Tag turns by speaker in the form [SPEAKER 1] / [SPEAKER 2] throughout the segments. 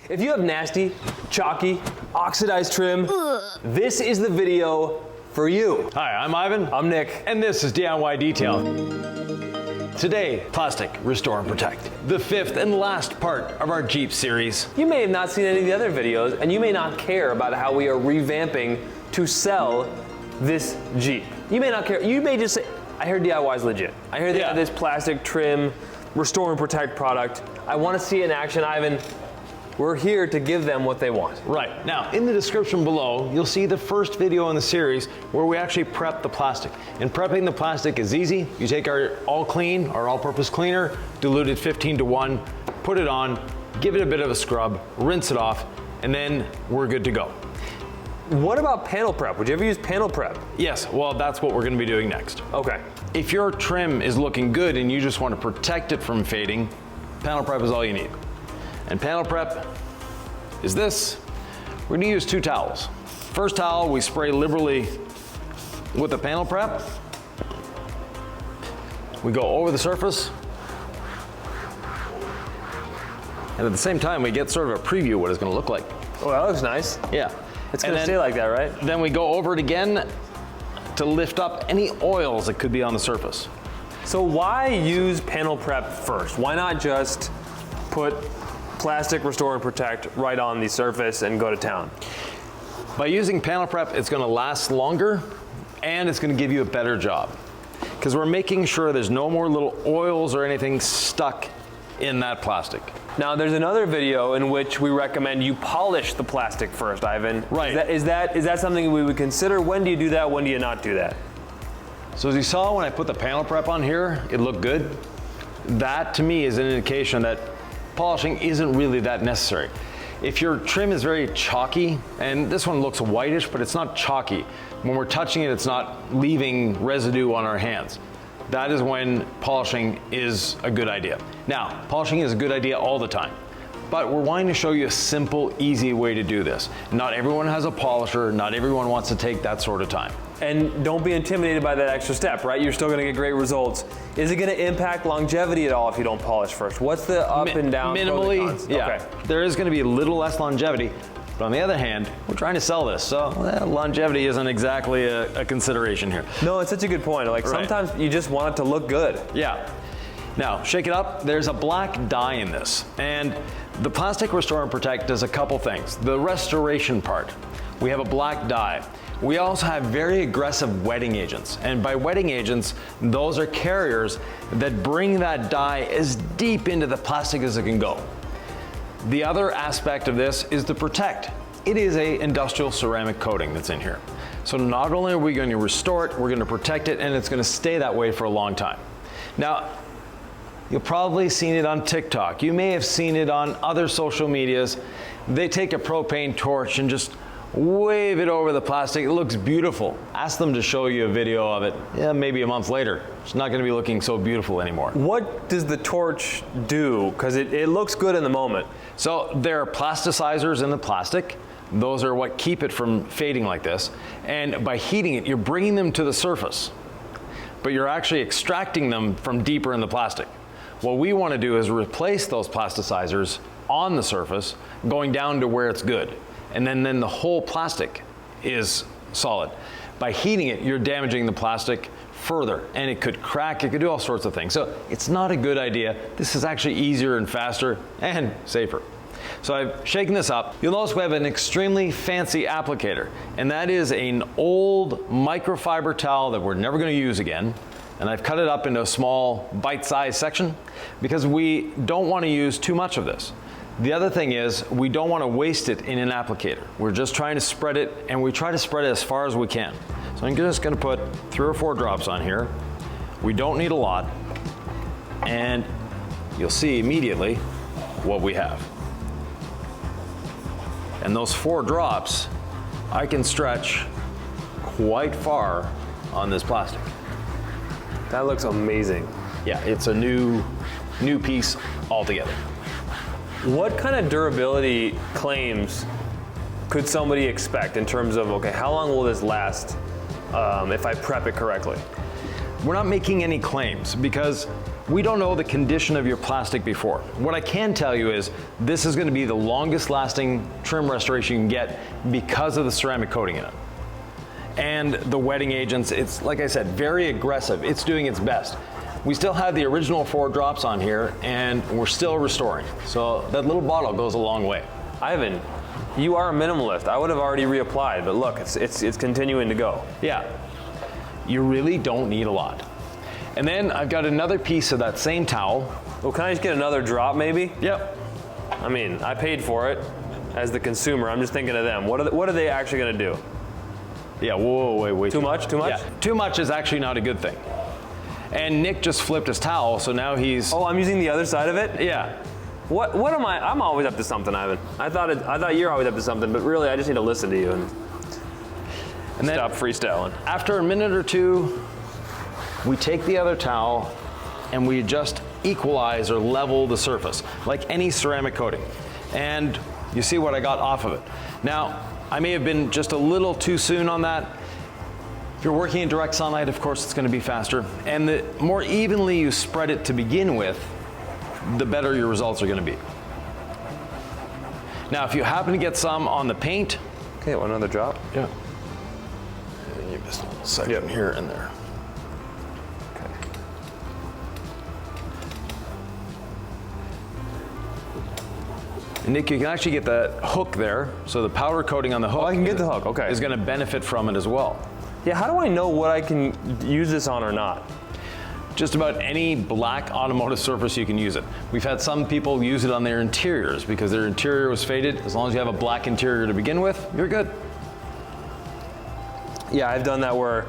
[SPEAKER 1] If you have nasty, chalky, oxidized trim, this is the video for you.
[SPEAKER 2] Hi, I'm Ivan.
[SPEAKER 1] I'm Nick.
[SPEAKER 2] And this is DIY Detail. Today, plastic, restore and protect. The fifth and last part of our Jeep series.
[SPEAKER 1] You may have not seen any of the other videos, and you may not care about how we are revamping to sell this Jeep. You may not care. You may just say, I hear DIY is legit. I hear they have this plastic trim, restore and protect product. I want to see it in action, Ivan. We're here to give them what they want.
[SPEAKER 2] Right. Now, in the description below, you'll see the first video in the series where we actually prep the plastic. And prepping the plastic is easy. You take our all clean, our all-purpose cleaner, dilute it 15:1, put it on, give it a bit of a scrub, rinse it off, and then we're good to go.
[SPEAKER 1] What about panel prep? Would you ever use panel prep?
[SPEAKER 2] Yes, well, that's what we're gonna be doing next.
[SPEAKER 1] Okay.
[SPEAKER 2] If your trim is looking good and you just want to protect it from fading, panel prep is all you need. And panel prep is this. We're gonna use 2 towels. First towel, we spray liberally with the panel prep. We go over the surface. And at the same time, we get sort of a preview of what it's gonna look like.
[SPEAKER 1] Oh, that looks nice.
[SPEAKER 2] Yeah.
[SPEAKER 1] It's gonna stay like that, right?
[SPEAKER 2] Then we go over it again to lift up any oils that could be on the surface.
[SPEAKER 1] So why use panel prep first? Why not just put plastic, restore and protect right on the surface and go to town?
[SPEAKER 2] By using panel prep, it's gonna last longer and it's gonna give you a better job. Because we're making sure there's no more little oils or anything stuck in that plastic.
[SPEAKER 1] Now there's another video in which we recommend you polish the plastic first, Ivan.
[SPEAKER 2] Right.
[SPEAKER 1] Is that something we would consider? When do you do that? When do you not do that?
[SPEAKER 2] So as you saw when I put the panel prep on here, it looked good. That to me is an indication that polishing isn't really that necessary. If your trim is very chalky, and this one looks whitish, but it's not chalky. When we're touching it, it's not leaving residue on our hands. That is when polishing is a good idea. Now, polishing is a good idea all the time, but we're wanting to show you a simple, easy way to do this. Not everyone has a polisher, not everyone wants to take that sort of time.
[SPEAKER 1] And don't be intimidated by that extra step, right? You're still gonna get great results. Is it gonna impact longevity at all if you don't polish first? What's the up and down?
[SPEAKER 2] Minimally, yeah.
[SPEAKER 1] Okay.
[SPEAKER 2] There is gonna be a little less longevity, but on the other hand, we're trying to sell this, so longevity isn't exactly a consideration here.
[SPEAKER 1] No, it's such a good point. Like sometimes you just want it to look good.
[SPEAKER 2] Yeah. Now, shake it up. There's a black dye in this, and the plastic restore and protect does a couple things. The restoration part, we have a black dye. We also have very aggressive wetting agents, and by wetting agents, those are carriers that bring that dye as deep into the plastic as it can go. The other aspect of this is to protect. It is an industrial ceramic coating that's in here. So not only are we going to restore it, we're going to protect it, and it's going to stay that way for a long time. Now, you've probably seen it on TikTok. You may have seen it on other social medias. They take a propane torch and just wave it over the plastic. It looks beautiful. Ask them to show you a video of it, maybe a month later. It's not gonna be looking so beautiful anymore.
[SPEAKER 1] What does the torch do? Because it looks good in the moment.
[SPEAKER 2] So there are plasticizers in the plastic. Those are what keep it from fading like this. And by heating it, you're bringing them to the surface, but you're actually extracting them from deeper in the plastic. What we wanna do is replace those plasticizers on the surface, going down to where it's good. And then the whole plastic is solid. By heating it, you're damaging the plastic further, and it could crack, it could do all sorts of things. So it's not a good idea. This is actually easier and faster and safer. So I've shaken this up. You'll notice we have an extremely fancy applicator, and that is an old microfiber towel that we're never gonna use again. And I've cut it up into a small bite-sized section because we don't wanna use too much of this. The other thing is we don't want to waste it in an applicator. We're just trying to spread it, and we try to spread it as far as we can. So I'm just going to put 3 or 4 drops on here. We don't need a lot, and you'll see immediately what we have. And those 4 drops, I can stretch quite far on this plastic.
[SPEAKER 1] That looks amazing.
[SPEAKER 2] Yeah, it's a new piece altogether.
[SPEAKER 1] What kind of durability claims could somebody expect in terms of, okay, how long will this last if I prep it correctly?
[SPEAKER 2] We're not making any claims because we don't know the condition of your plastic before. What I can tell you is this is going to be the longest lasting trim restoration you can get because of the ceramic coating in it. And the wetting agents, it's like I said, very aggressive. It's doing its best. We still have the original 4 drops on here and we're still restoring. So that little bottle goes a long way.
[SPEAKER 1] Ivan, you are a minimalist. I would have already reapplied, but look, it's continuing to go.
[SPEAKER 2] Yeah, you really don't need a lot. And then I've got another piece of that same towel.
[SPEAKER 1] Well, can I just get another drop maybe?
[SPEAKER 2] Yep.
[SPEAKER 1] I mean, I paid for it as the consumer. I'm just thinking of them. What are they actually gonna do?
[SPEAKER 2] Yeah, whoa, wait.
[SPEAKER 1] Too much?
[SPEAKER 2] Yeah, too much is actually not a good thing. And Nick just flipped his towel, so now he's...
[SPEAKER 1] Oh, I'm using the other side of it?
[SPEAKER 2] Yeah.
[SPEAKER 1] What am I? I'm always up to something, Ivan. I thought you're always up to something, but really I just need to listen to you and then stop freestyling.
[SPEAKER 2] After a minute or two, we take the other towel and we just equalize or level the surface, like any ceramic coating. And you see what I got off of it. Now, I may have been just a little too soon on that. If you're working in direct sunlight, of course it's going to be faster. And the more evenly you spread it to begin with, the better your results are going to be. Now, if you happen to get some on the paint.
[SPEAKER 1] Okay, want another drop?
[SPEAKER 2] Yeah. And you just a second here and there.
[SPEAKER 1] Okay.
[SPEAKER 2] And Nick, you can actually get that hook there. So the powder coating on the hook.
[SPEAKER 1] Oh, I can get the hook, okay.
[SPEAKER 2] Is going to benefit from it as well.
[SPEAKER 1] Yeah, how do I know what I can use this on or not?
[SPEAKER 2] Just about any black automotive surface you can use it. We've had some people use it on their interiors because their interior was faded. As long as you have a black interior to begin with, you're good.
[SPEAKER 1] Yeah, I've done that where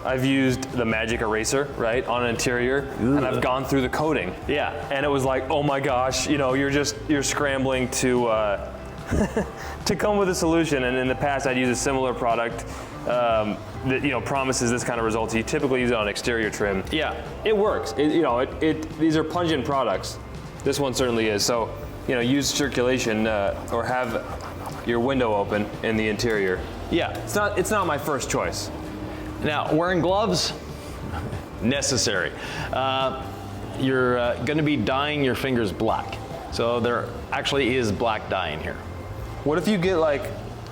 [SPEAKER 1] I've used the magic eraser, right, on an interior, and I've gone through the coating.
[SPEAKER 2] Yeah.
[SPEAKER 1] And it was like, oh my gosh, you know, you're scrambling to to come with a solution. And in the past, I'd use a similar product that promises this kind of results. You typically use it on exterior trim.
[SPEAKER 2] Yeah.
[SPEAKER 1] It works. These are pungent products. This one certainly is. So, use circulation or have your window open in the interior.
[SPEAKER 2] Yeah.
[SPEAKER 1] It's not my first choice.
[SPEAKER 2] Now, wearing gloves, necessary. You're going to be dyeing your fingers black. So there actually is black dye in here.
[SPEAKER 1] What if you get like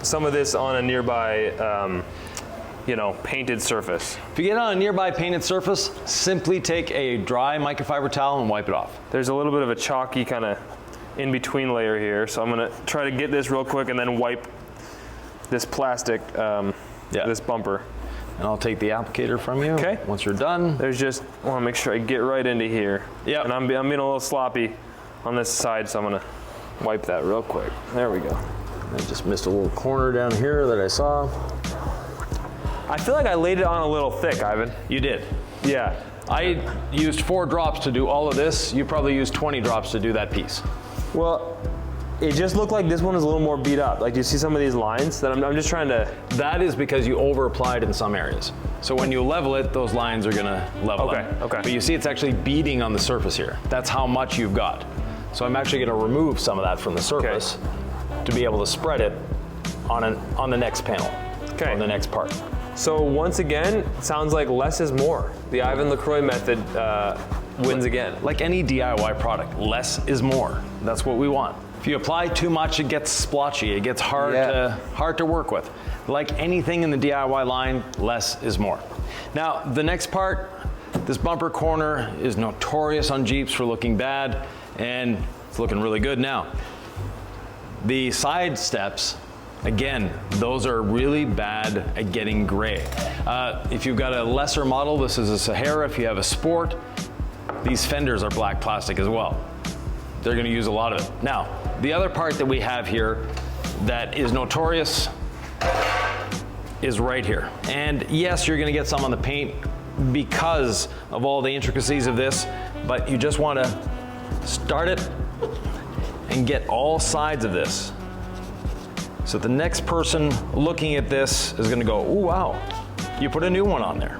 [SPEAKER 1] some of this on a nearby, painted surface?
[SPEAKER 2] If you get on a nearby painted surface, simply take a dry microfiber towel and wipe it off.
[SPEAKER 1] There's a little bit of a chalky kind of in-between layer here, so I'm gonna try to get this real quick and then wipe this plastic, this bumper.
[SPEAKER 2] And I'll take the applicator from you.
[SPEAKER 1] Okay.
[SPEAKER 2] Once you're done.
[SPEAKER 1] I want to make sure I get right into here.
[SPEAKER 2] Yeah.
[SPEAKER 1] And I'm being a little sloppy on this side, so I'm gonna wipe that real quick. There we go.
[SPEAKER 2] I just missed a little corner down here that I saw.
[SPEAKER 1] I feel like I laid it on a little thick, Ivan.
[SPEAKER 2] You did.
[SPEAKER 1] Yeah.
[SPEAKER 2] I used 4 drops to do all of this. You probably used 20 drops to do that piece.
[SPEAKER 1] Well, it just looked like this one is a little more beat up. Like, do you see some of these lines that I'm just trying to...
[SPEAKER 2] That is because you over applied in some areas. So when you level it, those lines are gonna level up.
[SPEAKER 1] Okay.
[SPEAKER 2] But you see it's actually beading on the surface here. That's how much you've got. So I'm actually gonna remove some of that from the surface to be able to spread it on the next panel, on the next part.
[SPEAKER 1] So once again, it sounds like less is more. The Ivan LaCroix method wins again.
[SPEAKER 2] Like any DIY product, less is more. That's what we want. If you apply too much, it gets splotchy. It gets hard to work with. Like anything in the DIY line, less is more. Now, the next part, this bumper corner is notorious on Jeeps for looking bad, and it's looking really good now. The side steps, again, those are really bad at getting gray. If you've got a lesser model, this is a Sahara. If you have a Sport, these fenders are black plastic as well. They're going to use a lot of it. Now, the other part that we have here that is notorious is right here. And yes, you're going to get some on the paint because of all the intricacies of this, but you just want to start it and get all sides of this. So the next person looking at this is going to go, "Ooh, wow, you put a new one on there."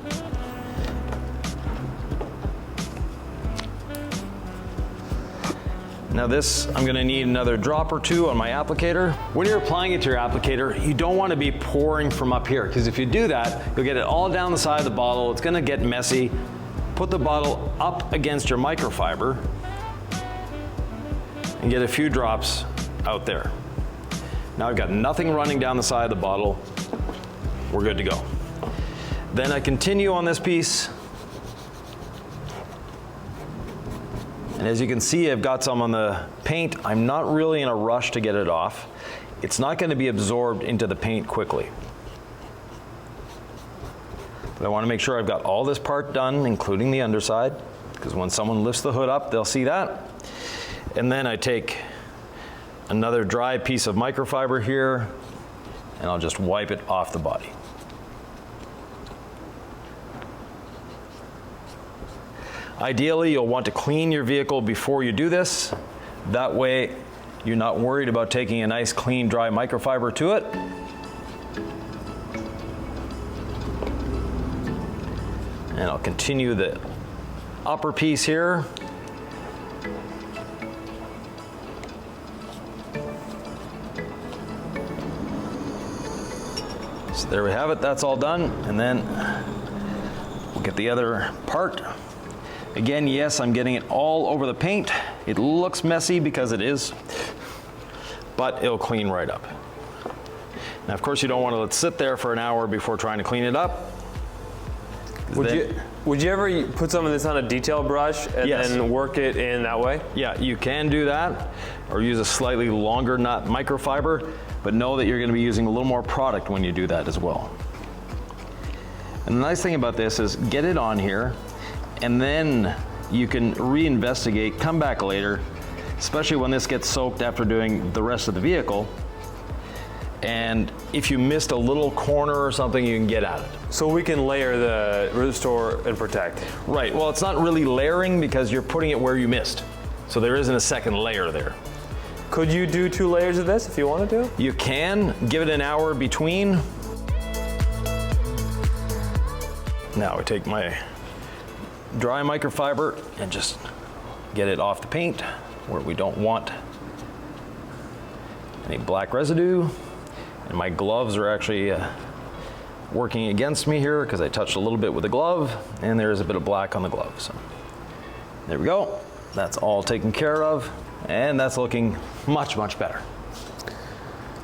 [SPEAKER 2] Now this, I'm gonna need another drop or 2 on my applicator. When you're applying it to your applicator, you don't wanna be pouring from up here, because if you do that, you'll get it all down the side of the bottle, it's gonna get messy. put the bottle up against your microfiber and get a few drops out there. Now I've got nothing running down the side of the bottle. We're good to go. Then I continue on this piece. And as you can see, I've got some on the paint. I'm not really in a rush to get it off. It's not going to be absorbed into the paint quickly. But I want to make sure I've got all this part done, including the underside, because when someone lifts the hood up, they'll see that. And then I take another dry piece of microfiber here, and I'll just wipe it off the body. Ideally, you'll want to clean your vehicle before you do this. That way, you're not worried about taking a nice, clean, dry microfiber to it. And I'll continue the upper piece here. So there we have it, that's all done. And then we'll get the other part. Again, yes, I'm getting it all over the paint. It looks messy because it is, but it'll clean right up. Now, of course, you don't want to let it sit there for an hour before trying to clean it up.
[SPEAKER 1] Would you ever put some of this on a detail brush and then work it in that way? Yeah,
[SPEAKER 2] you can do that, or use a slightly longer nut microfiber, but know that you're going to be using a little more product when you do that as well. And the nice thing about this is get it on here, and then you can reinvestigate, come back later, especially when this gets soaked after doing the rest of the vehicle. And if you missed a little corner or something, you can get at it.
[SPEAKER 1] So we can layer the restore and protect.
[SPEAKER 2] Right, well, it's not really layering because you're putting it where you missed. So there isn't a second layer there.
[SPEAKER 1] Could you do 2 layers of this if you wanted to?
[SPEAKER 2] You can, give it an hour between. Now I take my dry microfiber and just get it off the paint where we don't want any black residue. And my gloves are actually working against me here because I touched a little bit with the glove, and there's a bit of black on the glove. So there we go. That's all taken care of, and that's looking much, much better.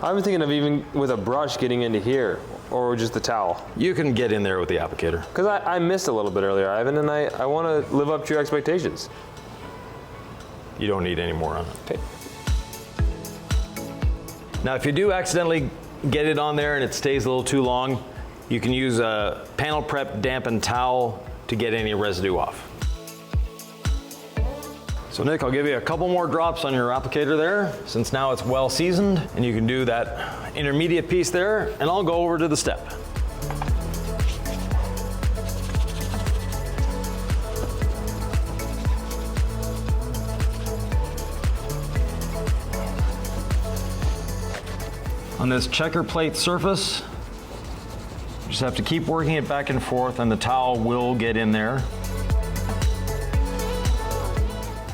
[SPEAKER 1] I've been thinking of even with a brush getting into here, or just the towel.
[SPEAKER 2] You can get in there with the applicator.
[SPEAKER 1] Because I missed a little bit earlier, Ivan, and I want to live up to your expectations.
[SPEAKER 2] You don't need any more on it.
[SPEAKER 1] Okay.
[SPEAKER 2] Now, if you do accidentally get it on there and it stays a little too long, you can use a panel prep dampened towel to get any residue off. So Nick, I'll give you a couple more drops on your applicator there, since now it's well seasoned, and you can do that intermediate piece there, and I'll go over to the step. On this checker plate surface, you just have to keep working it back and forth, and the towel will get in there.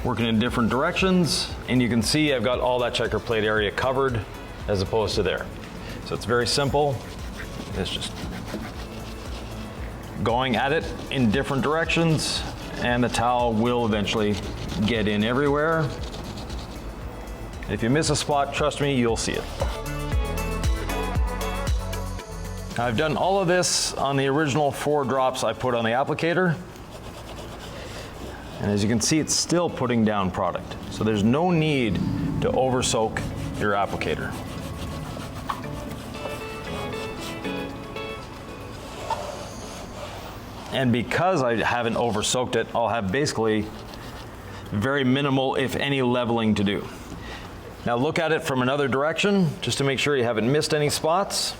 [SPEAKER 2] Working in different directions, and you can see I've got all that checker plate area covered as opposed to there. So it's very simple. It's just going at it in different directions, and the towel will eventually get in everywhere. If you miss a spot, trust me, you'll see it. I've done all of this on the original 4 drops I put on the applicator. And as you can see, it's still putting down product. So there's no need to over soak your applicator. And because I haven't over soaked it, I'll have basically very minimal, if any, leveling to do. Now look at it from another direction, just to make sure you haven't missed any spots.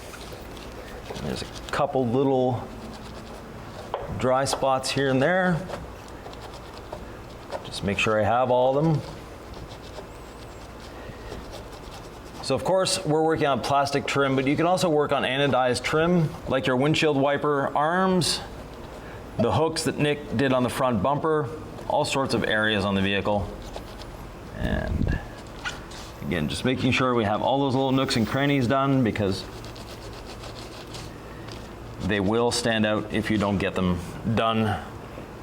[SPEAKER 2] There's a couple little dry spots here and there. Just make sure I have all of them. So of course, we're working on plastic trim, but you can also work on anodized trim, like your windshield wiper arms, the hooks that Nick did on the front bumper, all sorts of areas on the vehicle. And again, just making sure we have all those little nooks and crannies done, because they will stand out if you don't get them done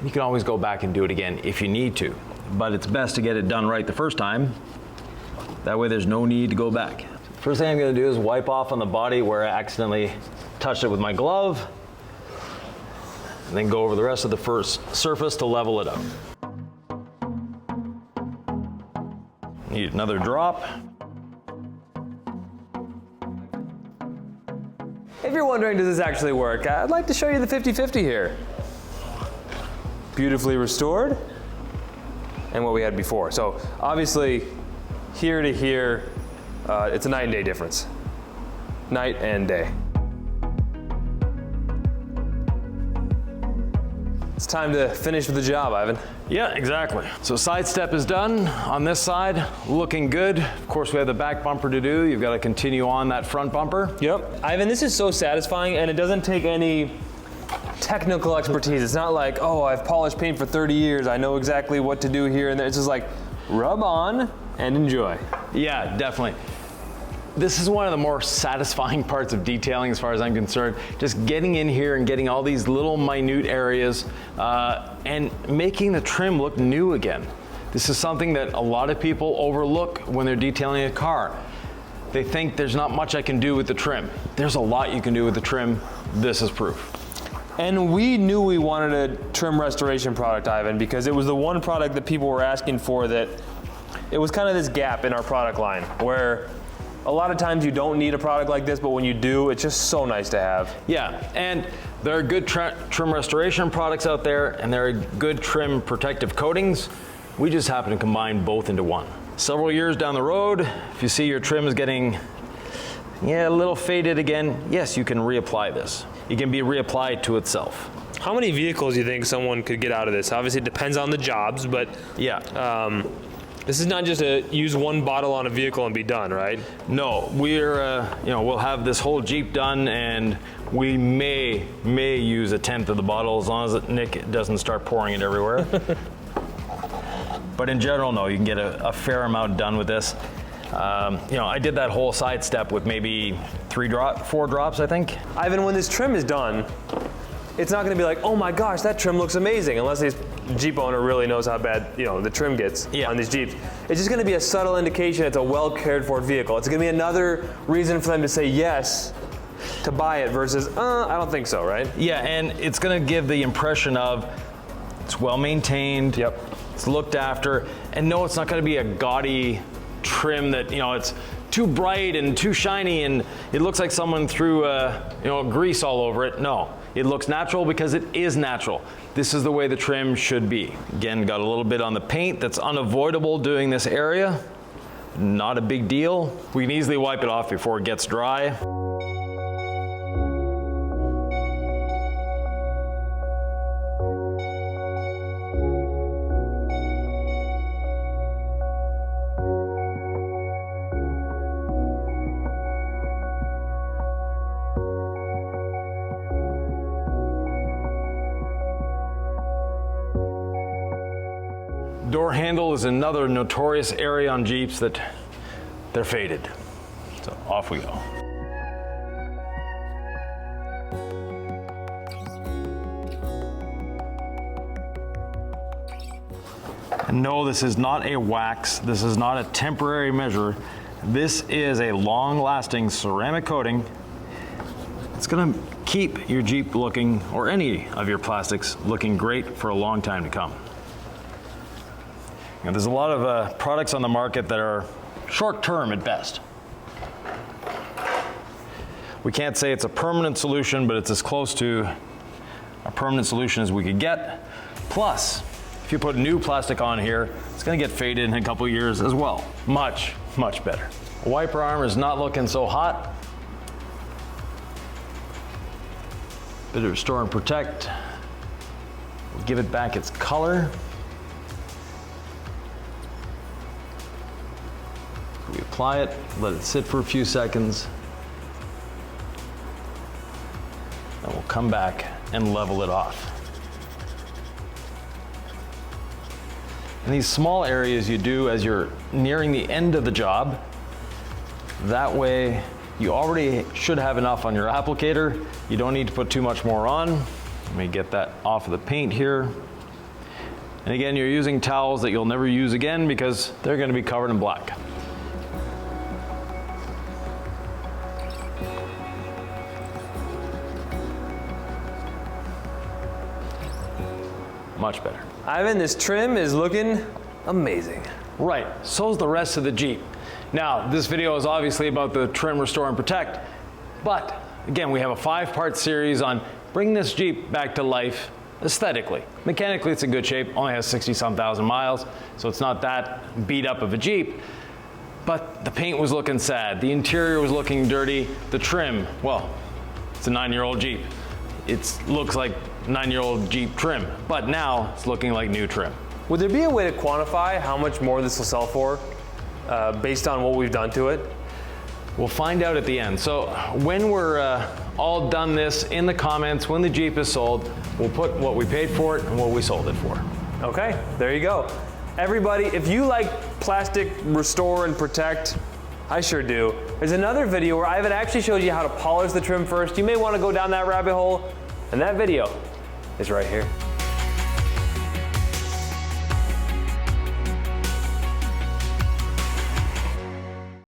[SPEAKER 2] You can always go back and do it again if you need to. But it's best to get it done right the first time. That way there's no need to go back. First thing I'm gonna do is wipe off on the body where I accidentally touched it with my glove, and then go over the rest of the first surface to level it up. Need another drop.
[SPEAKER 1] If you're wondering, does this actually work? I'd like to show you the 50-50 here. Beautifully restored, and what we had before. So obviously, here to here, it's a night and day difference. Night and day. It's time to finish with the job, Ivan.
[SPEAKER 2] Yeah, exactly. So side step is done on this side, looking good. Of course, we have the back bumper to do. You've got to continue on that front bumper.
[SPEAKER 1] Yep. Ivan, this is so satisfying, and it doesn't take any technical expertise. It's not like, oh, I've polished paint for 30 years. I know exactly what to do here and there. It's just like, rub on and enjoy.
[SPEAKER 2] Yeah, definitely. This is one of the more satisfying parts of detailing as far as I'm concerned. Just getting in here and getting all these little minute areas and making the trim look new again. This is something that a lot of people overlook when they're detailing a car. They think there's not much I can do with the trim. There's a lot you can do with the trim. This is proof.
[SPEAKER 1] And we knew we wanted a trim restoration product, Ivan, because it was the one product that people were asking for, that it was kind of this gap in our product line where a lot of times you don't need a product like this, but when you do, it's just so nice to have.
[SPEAKER 2] Yeah, and there are good trim restoration products out there, and there are good trim protective coatings. We just happen to combine both into one. Several years down the road, if you see your trim is getting a little faded again, yes, you can reapply this. It can be reapplied to itself.
[SPEAKER 1] How many vehicles do you think someone could get out of this? Obviously, it depends on the jobs, but
[SPEAKER 2] yeah.
[SPEAKER 1] This is not just a use one bottle on a vehicle and be done, right?
[SPEAKER 2] No, we're we'll have this whole Jeep done, and we may use a tenth of the bottle as long as Nick doesn't start pouring it everywhere. But in general, no, you can get a fair amount done with this. I did that whole side step with maybe 4 drops, I think.
[SPEAKER 1] Ivan, when this trim is done, it's not going to be like, oh my gosh, that trim looks amazing, unless this Jeep owner really knows how bad the trim gets on these Jeeps. It's just going to be a subtle indication it's a well cared for vehicle. It's going to be another reason for them to say yes to buy it versus, I don't think so, right?
[SPEAKER 2] Yeah, and it's going to give the impression of it's well maintained.
[SPEAKER 1] Yep.
[SPEAKER 2] It's looked after, and no, it's not going to be a gaudy trim that it's too bright and too shiny and it looks like someone threw grease all over it. No, it looks natural because it is natural. This is the way the trim should be. Again, got a little bit on the paint that's unavoidable doing this area. Not a big deal. We can easily wipe it off before it gets dry. Door handle is another notorious area on Jeeps that they're faded. So off we go. And no, this is not a wax. This is not a temporary measure. This is a long-lasting ceramic coating. It's gonna keep your Jeep looking, or any of your plastics, looking great for a long time to come. There's a lot of products on the market that are short-term at best. We can't say it's a permanent solution, but it's as close to a permanent solution as we could get. Plus, if you put new plastic on here, it's gonna get faded in a couple of years as well. Much, much better. Wiper arm is not looking so hot. Bit of restore and protect. We'll give it back its color. We apply it, let it sit for a few seconds, and we'll come back and level it off. And these small areas you do as you're nearing the end of the job. That way, you already should have enough on your applicator. You don't need to put too much more on. Let me get that off of the paint here. And again, you're using towels that you'll never use again because they're going to be covered in black. Much better.
[SPEAKER 1] Ivan, this trim is looking amazing.
[SPEAKER 2] Right, so's the rest of the Jeep. Now, this video is obviously about the trim, restore, and protect, but again, we have a 5-part series on bringing this Jeep back to life aesthetically. Mechanically, it's in good shape, only has 60-some thousand miles, so it's not that beat up of a Jeep, but the paint was looking sad, the interior was looking dirty, the trim, well, it's a 9-year-old Jeep. It looks like 9-year-old Jeep trim, but now it's looking like new trim.
[SPEAKER 1] Would there be a way to quantify how much more this will sell for based on what we've done to it?
[SPEAKER 2] We'll find out at the end. So when we're all done this, in the comments, when the Jeep is sold, we'll put what we paid for it and what we sold it for.
[SPEAKER 1] Okay, there you go. Everybody, if you like plastic restore and protect, I sure do. There's another video where Ivan actually shows you how to polish the trim first. You may want to go down that rabbit hole, and that video is right here.